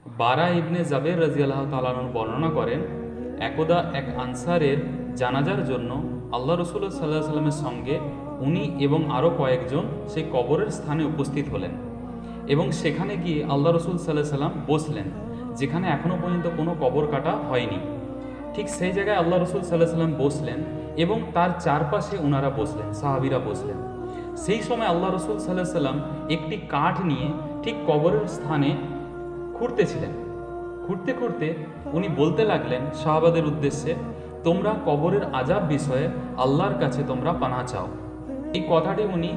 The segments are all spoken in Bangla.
বারা ইবনে জাবের রাদিয়াল্লাহু তাআলা আনহু বর্ণনা করেন, একদা এক আনসারের জানাজার জন্য আল্লাহ রসুল্লাহ সাল্লাহ সাল্লামের সঙ্গে উনি এবং আরও কয়েকজন সেই কবরের স্থানে উপস্থিত হলেন এবং সেখানে গিয়ে আল্লাহ রসুল সাল্লাহ সাল্লাম বসলেন, যেখানে এখনও পর্যন্ত কোনো কবর কাটা হয়নি। ঠিক সেই জায়গায় আল্লাহ রসুল সাল্লাহ সাল্লাম বসলেন এবং তার চারপাশে ওনারা বসলেন, সাহাবিরা বসলেন। সেই সময় আল্লাহ রসুল সাল্লাহ সাল্লাম একটি কাঠ নিয়ে ঠিক কবরের স্থানে খুঁড়তেছিলেন। খুঁড়তে খুঁড়তে উনি বলতে লাগলেন সাহাবাদের উদ্দেশ্যে, তোমরা কবরের আযাব বিষয়ে আল্লাহর কাছে তোমরা পানাহ চাও। এই কথাটি উনি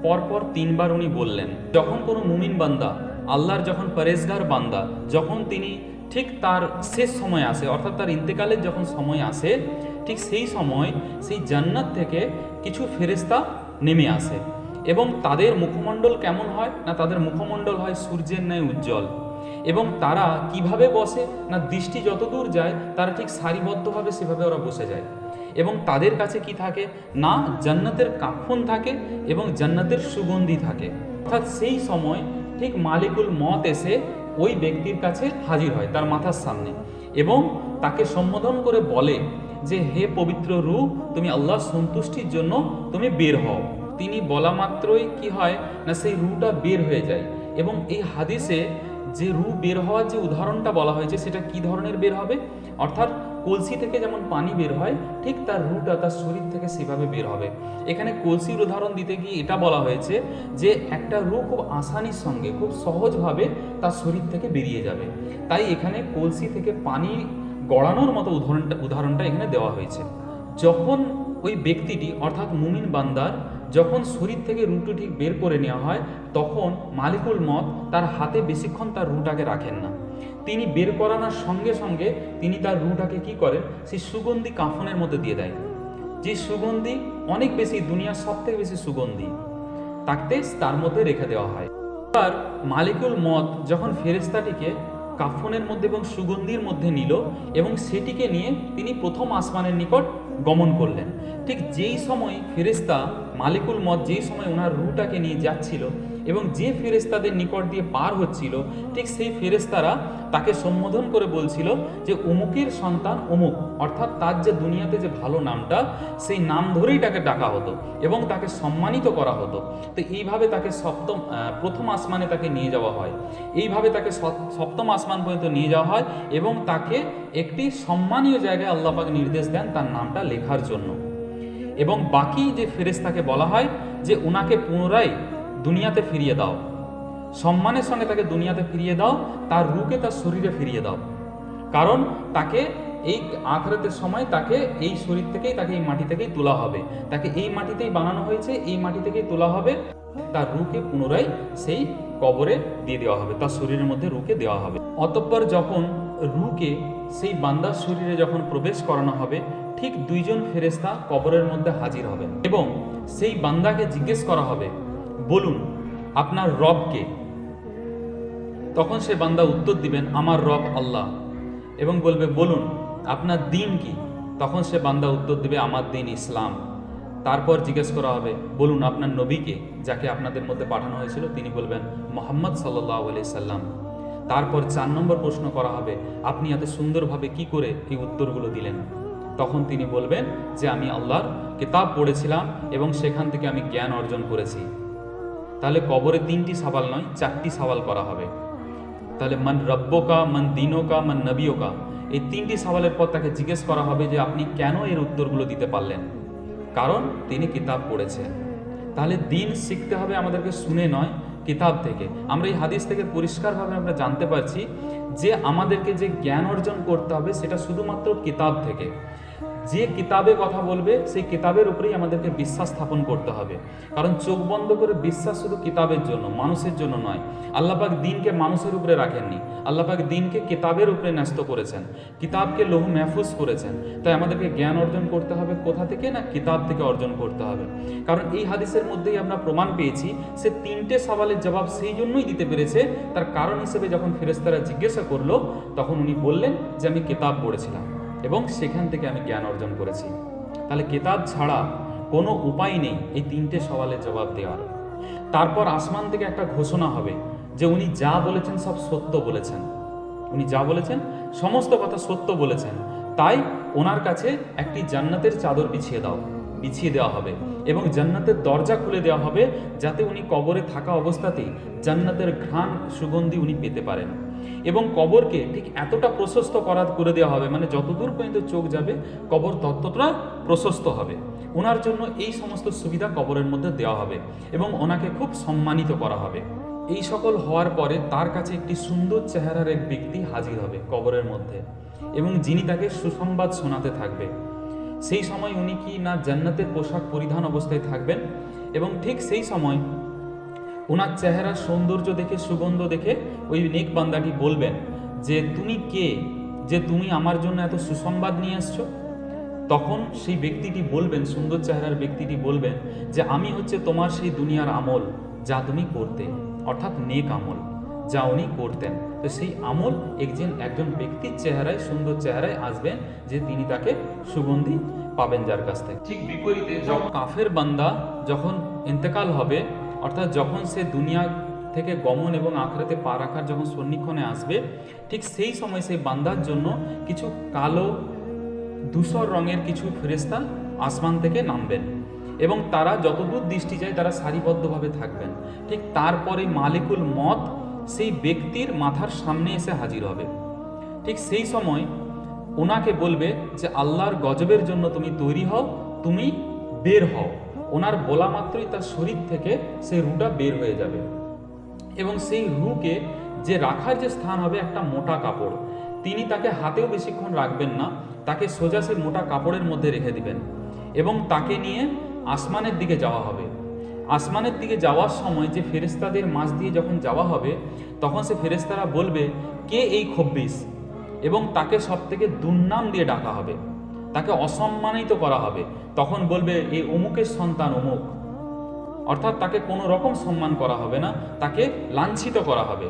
পরপর 3 বার উনি বললেন। যখন কোনো মুমিন বান্দা, আল্লাহর যখন পরেজগার বান্দা, যখন তিনি ঠিক তার শেষ সময় আসে, অর্থাৎ তার ইন্তেকালের যখন সময় আসে, ঠিক সেই সময় সেই জান্নাত থেকে কিছু ফেরেশতা নেমে আসে এবং তাদের মুখমণ্ডল কেমন হয় না, তাদের মুখমণ্ডল হয় সূর্যের ন্যায় উজ্জ্বল। এবং তারা কিভাবে বসে না, দৃষ্টি যতদূর যায় তারা ঠিক সারিবদ্ধভাবে সেভাবে ওরা বসে যায়। এবং তাদের কাছে কি থাকে না, জান্নাতের কাফন থাকে এবং জান্নাতের সুগন্ধি থাকে। অর্থাৎ সেই সময় ঠিক মালিকুল মত এসে ওই ব্যক্তির কাছে হাজির হয় তার মাথার সামনে এবং তাকে সম্বোধন করে বলে যে, হে পবিত্র রূহ, তুমি আল্লাহর সন্তুষ্টির জন্য তুমি বের হও। তিনি বলা মাত্রই কি হয় না, সেই রূহটা বের হয়ে যায়। এবং এই হাদিসে যে রূহ বের হওয়ার যে উদাহরণটা বলা হয়েছে, সেটা কি ধরনের বের হবে, অর্থাৎ কলসি থেকে যেমন পানি বের হয়, ঠিক তার রূহটা তার শরীর থেকে সেভাবে বের হবে। এখানে কলসির উদাহরণ দিতে গিয়ে এটা বলা হয়েছে যে একটা রূহ খুব আসানির সঙ্গে, খুব সহজভাবে তার শরীর থেকে বেরিয়ে যাবে। তাই এখানে কলসি থেকে পানি গড়ানোর মতো উদাহরণটা এখানে দেওয়া হয়েছে। যখন ওই ব্যক্তিটি অর্থাৎ মুমিন বান্দার যখন শরীর থেকে রুহটি ঠিক বের করে নেওয়া হয়, তখন মালিকুল মত তার হাতে বেশিক্ষণ তার রুহটাকে রাখেন না। তিনি বের করানোর সঙ্গে সঙ্গে তিনি তার রুহটাকে কি করেন, সেই সুগন্ধি কাফনের মধ্যে দিয়ে দেয়। যে সুগন্ধি অনেক বেশি, দুনিয়ার সব থেকে বেশি সুগন্ধি, তাকে তার মধ্যে রেখে দেওয়া হয়। আর মালিকুল মত যখন ফেরেশতাটিকে কাফনের মধ্যে এবং সুগন্ধির মধ্যে নিল এবং সেটিকে নিয়ে তিনি প্রথম আসমানের নিকট গমন করলেন। ঠিক যেই সময় ফেরেশতা মালিকুল মত যেই সময় ওনার রুহটাকে নিয়ে যাচ্ছিল এবং যে ফেরেশতাদের নিকট দিয়ে পার হচ্ছিল, ঠিক সেই ফেরেশতারা তাকে সম্বোধন করে বলছিল যে অমুকের সন্তান অমুক, অর্থাৎ তার যে দুনিয়াতে যে ভালো নামটা, সেই নাম ধরেই তাকে ডাকা হতো এবং তাকে সম্মানিত করা হতো। তো এইভাবে তাকে প্রথম আসমানে তাকে নিয়ে যাওয়া হয়, এইভাবে তাকে সপ্তম আসমান পর্যন্ত নিয়ে যাওয়া হয় এবং তাকে একটি সম্মানীয় জায়গায় আল্লাহ পাক নির্দেশ দেন তার নামটা লেখার জন্য। এবং বাকি যে ফেরেশতাকে বলা হয় যে ওনাকে পুনরায় দুনিয়াতে ফিরিয়ে দাও, সম্মানের সঙ্গে তাকে দুনিয়াতে ফিরিয়ে দাও, তার রূহকে তার শরীরে ফিরিয়ে দাও। কারণ তাকে এই আখিরাতের সময় তাকে এই শরীর থেকেই, তাকে এই মাটি থেকেই তোলা হবে, তাকে এই মাটিতেই বানানো হয়েছে, এই মাটি থেকেই তোলা হবে, তার রূহকে পুনরায় সেই কবরে দিয়ে দেওয়া হবে, তার শরীরের মধ্যে রূহকে দেওয়া হবে। অতঃপর যখন রূহকে সেই বান্দার শরীরে যখন প্রবেশ করানো হবে, ঠিক 2 জন ফেরেশতা কবরের মধ্যে হাজির হবেন এবং সেই বান্দাকে জিজ্ঞেস করা হবে, বলুন আপনার রবকে। তখন সে বান্দা উত্তর দিবেন, আমার রব আল্লাহ। এবং বলবে, বলুন আপনার দিন কি? তখন সে বান্দা উত্তর দিবে, আমার দিন ইসলাম। তারপর জিজ্ঞেস করা হবে, বলুন আপনার নবীকে, যাকে আপনাদের মধ্যে পাঠানো হয়েছিল, তিনি বলবেন মুহাম্মদ সাল্লাল্লাহু আলাইহি সাল্লাম। তারপর 4 নম্বর প্রশ্ন করা হবে, আপনি এত সুন্দরভাবে কি করে এই উত্তরগুলো দিলেন? তখন তিনি বলবেন যে আমি আল্লাহর কিতাব পড়েছিলাম এবং সেখান থেকে আমি জ্ঞান অর্জন করেছি। তাহলে কবরে 3টি সওয়াল নয়, 4টি সওয়াল করা হবে। তাহলে মান রব্বকা, মান দিনকা, মান নবিয়কা, এই 3টি সওয়ালের পর তাকে জিজ্ঞেস করা হবে যে আপনি কেন এর উত্তরগুলো দিতে পারলেন? কারণ তিনি কিতাব পড়েছেন। তাহলে দিন শিখতে হবে আমাদেরকে শুনে নয়, কিতাব থেকে। আমরা এই হাদিস থেকে পরিষ্কারভাবে আমরা জানতে পারছি যে আমাদেরকে যে জ্ঞান অর্জন করতে হবে সেটা শুধুমাত্র কিতাব থেকে। যে কিতাবে কথা বলবে সেই কিতাবের উপরেই আমাদেরকে বিশ্বাস স্থাপন করতে হবে। কারণ চোখ বন্ধ করে বিশ্বাস শুধু কিতাবের জন্য, মানুষের জন্য নয়। আল্লাহ পাক দ্বীনকে মানুষের উপরে রাখেননি, আল্লাহ পাক দ্বীনকে কিতাবের উপরে ন্যস্ত করেছেন, কিতাবকে লৌহ মাহফুজ করেছেন। তাই আমাদেরকে জ্ঞান অর্জন করতে হবে কোথা থেকে না, কিতাব থেকে অর্জন করতে হবে। কারণ এই হাদিসের মধ্যেই আমরা প্রমাণ পেয়েছি সে 3টে সওয়ালের জবাব সেই জন্যই দিতে পেরেছে, তার কারণ হিসেবে যখন ফেরেশতারা জিজ্ঞাসা করলো, তখন উনি বললেন যে আমি কিতাব পড়েছিলাম এবং সেখান থেকে আমি জ্ঞান অর্জন করেছি। তাহলে কিতাব ছাড়া কোনো উপায় নেই এই 3টে সওয়ালের জবাব দেওয়ার। তারপর আসমান থেকে একটা ঘোষণা হবে যে উনি যা বলেছেন সব সত্য বলেছেন। উনি যা বলেছেন সমস্ত কথা সত্য বলেছেন, তাই ওনার কাছে একটি জান্নাতের চাদর বিছিয়ে দেওয়া হবে এবং জান্নাতের দরজা খুলে দেওয়া হবে, যাতে উনি কবরে থাকা অবস্থাতেই জান্নাতের ঘ্রাণ সুগন্ধি উনি পেতে পারেন। এবং কবরকে ঠিক এতটা প্রশস্ত করে দেওয়া হবে, মানে যতদূর পর্যন্ত চোখ যাবে কবর ততটা প্রশস্ত হবে। ওনার জন্য এই সমস্ত সুবিধা কবরের মধ্যে দেওয়া হবে এবং ওনাকে খুব সম্মানিত করা হবে। এই সকল হওয়ার পরে তার কাছে একটি সুন্দর চেহারার এক ব্যক্তি হাজির হবে কবরের মধ্যে, এবং যিনি তাকে সুসংবাদ শোনাতে থাকবে। সেই সময় উনি কি না জান্নাতের পোশাক পরিধান অবস্থায় থাকবেন, এবং ঠিক সেই সময় ওনার চেহারার সৌন্দর্য দেখে, সুগন্ধ দেখে ওই নেক বান্দাটি বলবেন যে তুমি কে, যে তুমি আমার জন্য এত সুসংবাদ নিয়ে আসছো? তখন সেই ব্যক্তিটি বলবেন, সুন্দর চেহারার ব্যক্তিটি বলবেন যে আমি হচ্ছে তোমার সেই দুনিয়ার আমল যা তুমি করতে, অর্থাৎ নেক আমল যা উনি করতেন। তো সেই আমল একজন ব্যক্তির চেহারায়, সুন্দর চেহারায় আসবেন, যে তিনি তাকে সুগন্ধি পাবেন যার কাছ থেকে। ঠিক বিপরীতে যখন কাফের বান্দা যখন ইন্তেকাল হবে, অর্থাৎ যখন সে দুনিয়া থেকে গমন এবং আখেরাতে পা রাখার যখন সন্নিক্ষণে আসবে, ঠিক সেই সময় সেই বান্দার জন্য কিছু কালো ধূসর রঙের কিছু ফেরেশতা আসমান থেকে নামবেন এবং তারা যতদূর দৃষ্টি যায় তারা সারিবদ্ধভাবে থাকবেন। ঠিক তারপরে মালিকুল মত সেই ব্যক্তির মাথার সামনে এসে হাজির হবে। ঠিক সেই সময় ওনাকে বলবে যে আল্লাহর গজবের জন্য তুমি তৈরি হও, তুমি বের হও। ওনার বলা মাত্রই তার শরীর থেকে সেই রুটা বের হয়ে যাবে এবং সেই রুকে যে রাখার যে স্থান হবে একটা মোটা কাপড়, তিনি তাকে হাতেও বেশিক্ষণ রাখবেন না, তাকে সোজা সেই মোটা কাপড়ের মধ্যে রেখে দিবেন এবং তাকে নিয়ে আসমানের দিকে যাওয়া হবে। আসমানের দিকে যাওয়ার সময় যে ফেরেশতাদের মাঝ দিয়ে যখন যাওয়া হবে, তখন সে ফেরেশতারা বলবে কে এই খব্বিস, এবং তাকে সব থেকে দুর্নাম দিয়ে ডাকা হবে, তাকে অসম্মানিত করা হবে। তখন বলবে এই অমুকের সন্তান অমুক, অর্থাৎ তাকে কোনো রকম সম্মান করা হবে না, তাকে লাঞ্ছিত করা হবে।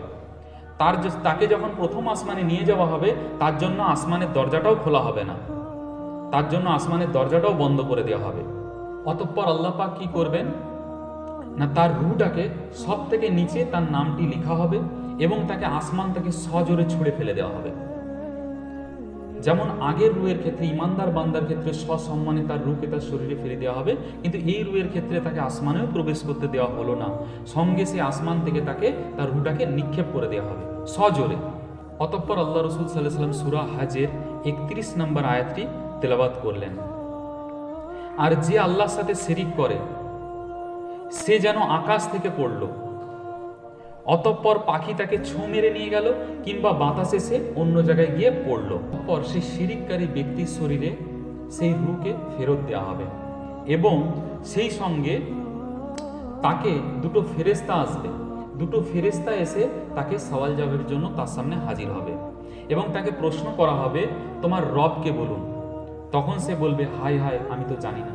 তাকে যখন প্রথম আসমানে নিয়ে যাওয়া হবে, তার জন্য আসমানের দরজাটাও খোলা হবে না, তার জন্য আসমানের দরজাটাও বন্ধ করে দেওয়া হবে। অতঃপর আল্লাহ পাক কি করবেন না, তার রুটাকে সব থেকে নিচে তার নামটি লেখা হবে এবং তাকে আসমান থেকে সজোরে ছুঁড়ে ফেলে দেওয়া হবে। যেমন আগের রুয়ের ক্ষেত্রে, ইমানদার বান্দার ক্ষেত্রে সসম্মানে তার রুকে তার শরীরে ফেলে দেওয়া হবে, কিন্তু এই রুয়ের ক্ষেত্রে তাকে আসমানেও প্রবেশ করতে দেওয়া হলো না, সঙ্গে সে আসমান থেকে তাকে তার রুটাকে নিক্ষেপ করে দেওয়া হবে সজোরে। অতঃপর আল্লাহ রসুল সাল্লাল্লাহু আলাইহি ওয়াসাল্লাম সূরা হাজের 31 নম্বর আয়াতটি তেলাওয়াত করলেন, আর যে আল্লাহর সাথে শিরিক করে সে যেন আকাশ থেকে পড়ল, অতঃপর পাখি তাকে ছোঁ মেরে নিয়ে গেল, কিংবা বাতাসে সে অন্য জায়গায় গিয়ে পড়ল। অতঃপর সেই শিরিককারী ব্যক্তির শরীরে সেই রূহকে ফেরত দেওয়া হবে এবং সেই সঙ্গে তাকে দুটো ফেরেশতা আসবে, দুটো ফেরেশতা এসে তাকে সওয়াল জবাবের জন্য তার সামনে হাজির হবে এবং তাকে প্রশ্ন করা হবে তোমার রবকে বলুন। তখন সে বলবে হায় হায় আমি তো জানি না।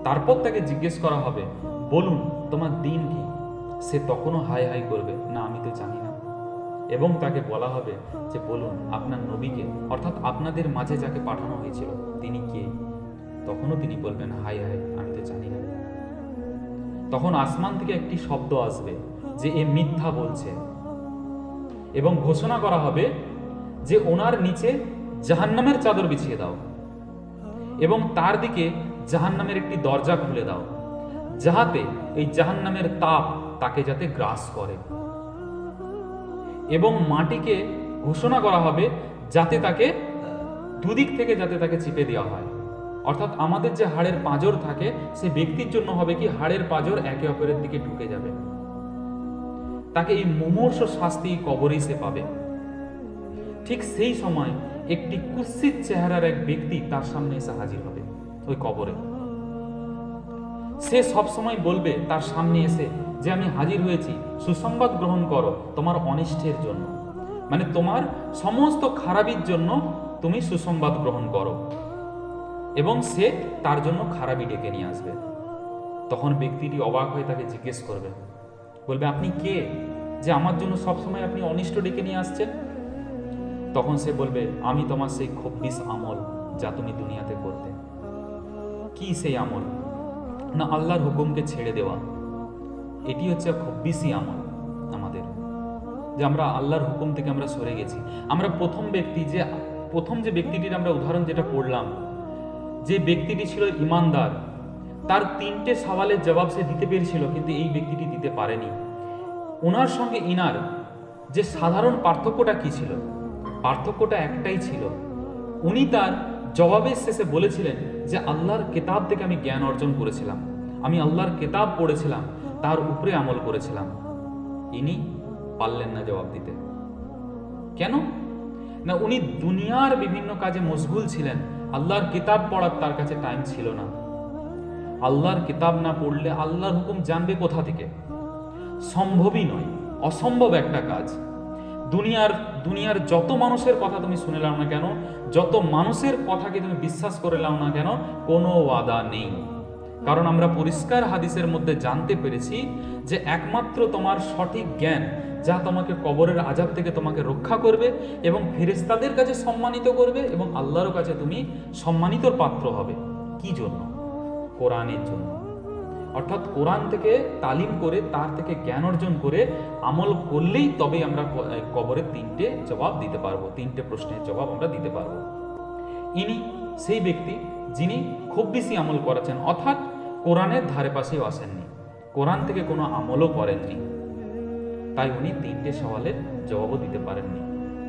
তারপর তাকে জিজ্ঞেস করা হবে বলুন তোমার দিন কি, সে তখনও হাই হাই করবে না আমি তো জানি না। এবং তাকে বলা হবে যে বলুন আপনার নবীকে, অর্থাৎ আপনাদের মাঝে যাকে পাঠানো হয়েছিল তিনি কে, তখনও তিনি বলবেন হাই হাই আমি তো জানি না। তখন আসমান থেকে একটি শব্দ আসবে যে এ মিথ্যা বলছে এবং ঘোষণা করা হবে যে ওনার নিচে জাহান্নামের চাদর বিছিয়ে দাও এবং তার দিকে জাহান্নামের একটি দরজা খুলে দাও, যাহাতে এই জাহান্নামের তাপ তাকে যাতে গ্রাস করে, এবং মাটিকে ঘোষণা করা হবে যাতে তাকে দুদিক থেকে যাতে তাকে চিপে দেওয়া হয়। অর্থাৎ আমাদের যে হাড়ের পাঁজর থাকে সে ব্যক্তির জন্য হবে কি হাড়ের পাঁজর একে অপরের দিকে ঢুকে যাবে, তাকে এই মুমূর্ষ শাস্তি কবরেই সে পাবে। ঠিক সেই সময় একটি কুৎসিত চেহারার এক ব্যক্তি তার সামনে এসে হাজির হবে ওই কবরে। সে সব সময় বলবে তার সামনে এসে যে আমি হাজির হয়েছি, সুসংবাদ গ্রহণ করো তোমার অনিষ্টের জন্য, মানে তোমার সমস্ত খারাপির জন্য তুমি সুসংবাদ গ্রহণ করো, এবং সে তার জন্য খারাপি ডেকে নিয়ে আসবে। তখন ব্যক্তিটি অবাক হয়ে তাকে জিজ্ঞেস করবে, বলবে আপনি কে যে আমার জন্য সবসময় আপনি অনিষ্ট ডেকে নিয়ে আসছেন? তখন সে বলবে আমি তোমার সেই খব্বিস আমল যা তুমি দুনিয়াতে করতে। কি সেই আমল? না আল্লাহর হুকুমকে ছেড়ে দেওয়া, এটি হচ্ছে খব্বিসি আমল আমাদের। যে আমরা আল্লাহর হুকুম থেকে আমরা সরে গেছি। আমরা প্রথম যে ব্যক্তিটির আমরা উদাহরণ যেটা পড়লাম, যে ব্যক্তিটি ছিল ইমানদার, তার 3টে সওয়ালের জবাব সে দিতে পেরেছিল, কিন্তু এই ব্যক্তিটি দিতে পারেনি। ওনার সঙ্গে ইনার যে সাধারণ পার্থক্যটা কি ছিল? পার্থক্যটা একটাই ছিল, উনি তার জবাবের শেষে বলেছিলেন যে আল্লাহর কিতাব থেকে আমি জ্ঞান অর্জন করেছিলাম, আমি আল্লাহর কিতাব পড়েছিলাম, তার উপরে আমল করেছিলাম। ইনি পারলেন না জবাব দিতে। কেন না? উনি দুনিয়ার বিভিন্ন কাজে মশগুল ছিলেন, আল্লাহর কিতাব পড়ার তার কাছে টাইম ছিল না। আল্লাহর কিতাব না পড়লে আল্লাহর হুকুম জানবে কোথা থেকে? সম্ভবই নয়, অসম্ভব একটা কাজ। দুনিয়ার যত মানুষের কথা তুমি শুনে নাও না কেন, যত মানুষের কথাকে তুমি বিশ্বাস করে নাও না কেন, কোনো ওয়াদা নেই। কারণ আমরা পরিষ্কার হাদিসের মধ্যে জানতে পেরেছি যে একমাত্র তোমার সঠিক জ্ঞান যা তোমাকে কবরের আযাব থেকে তোমাকে রক্ষা করবে এবং ফেরেশতাদের কাছে সম্মানিত করবে এবং আল্লাহর কাছে তুমি সম্মানিতর পাত্র হবে। কি জন্য? কোরআনের জন্য। অর্থাৎ কোরআন থেকে তালিম করে, তার থেকে জ্ঞান অর্জন করে আমল করলেই তবে আমরা কবরের 3টে জবাব দিতে পারবো, 3টে প্রশ্নের জবাব আমরা দিতে পারবো। ইনি সেই ব্যক্তি যিনি খুব বেশি আমল করেছেন, অর্থাৎ কোরআনের ধারে পাশেও আসেননি, কোরআন থেকে কোনো আমলও করেননি, তাই উনি 3টে সওয়ালের জবাবও দিতে পারেননি।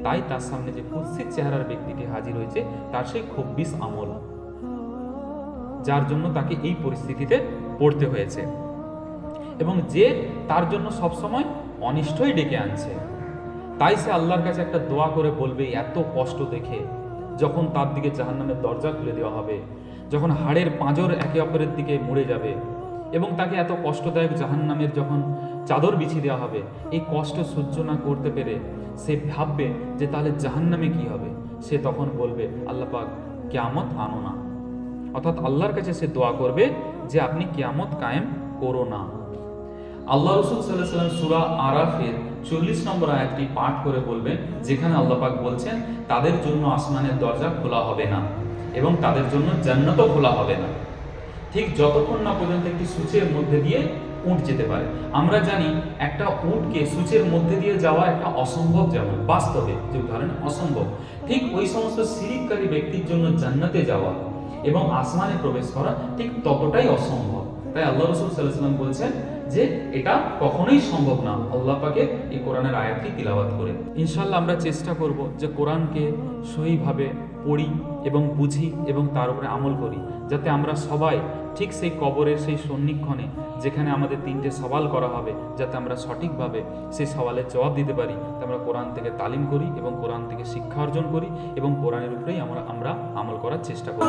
তাই তার সামনে যে কুৎসিত চেহারার ব্যক্তিটি হাজির হয়েছে, তার সেই খুব বেশি আমল, যার জন্য তাকে এই পরিস্থিতিতে পড়তে হয়েছে, এবং যে তার জন্য সবসময় অনিষ্টই ডেকে আনছে। তাই সে আল্লাহর কাছে একটা দোয়া করে বলবে, এত কষ্ট দেখে যখন তার দিকে জাহান্নামের দরজা খুলে দেওয়া হবে, যখন হাড়ের পাঁজর একে অপরের দিকে মুড়ে যাবে এবং তাকে এত কষ্টদায়ক জাহান্নামের যখন চাদর বিছিয়ে দেওয়া হবে, এই কষ্ট সহ্য না করতে পেরে সে ভাববে যে তাহলে জাহান্নামে কি হবে। সে তখন বলবে, আল্লাহ পাক কিয়ামত আনো না। অর্থাৎ আল্লাহর কাছে সে দোয়া করবে যে আপনি কিয়ামত কায়েম করো না। আল্লাহ রাসূল সাল্লাল্লাহু আলাইহি ওয়াসাল্লাম সূরা আরাফের 40 নম্বর আয়াতটি পাঠ করে বলবেন, যেখানে আল্লাহ পাক বলছেন তাদের জন্য আসমানের দরজা খোলা হবে না এবং তাদের জন্য জান্নাতও খোলা হবে না, ঠিক যতক্ষণ না পর্যন্ত একটি সূচের মধ্যে দিয়ে উট যেতে পারে। আমরা জানি একটা উটকে সূচের মধ্যে দিয়ে যাওয়া একটা অসম্ভব, যেমন বাস্তবে যে উদাহরণ অসম্ভব, ঠিক ওই সমস্ত শিরিককারী ব্যক্তির জন্য জান্নাতে যাওয়া এবং আসমানে প্রবেশ করা ঠিক ততটাই অসম্ভব। তাই আল্লাহ রাসূল সাল্লাল্লাহু আলাইহি ওয়াসাল্লাম বলছেন যে এটা কখনোই সম্ভব না আল্লাহ পাকের এই কোরআনের আয়াতটি তিলাওয়াত করে। ইনশাআল্লাহ আমরা চেষ্টা করব যে কোরআনকে সহিভাবে পড়ি এবং বুঝি এবং তার উপরে আমল করি, যাতে আমরা সবাই ঠিক সেই কবরের সেই সন্নিক্ষণে যেখানে আমাদের 3টে সওয়াল করা হবে, যাতে আমরা সঠিকভাবে সেই সওয়ালের জবাব দিতে পারি। আমরা কোরআন থেকে তালিম করি এবং কোরআন থেকে শিক্ষা অর্জন করি এবং কোরআনের উপরেই আমরা আমল করার চেষ্টা করি।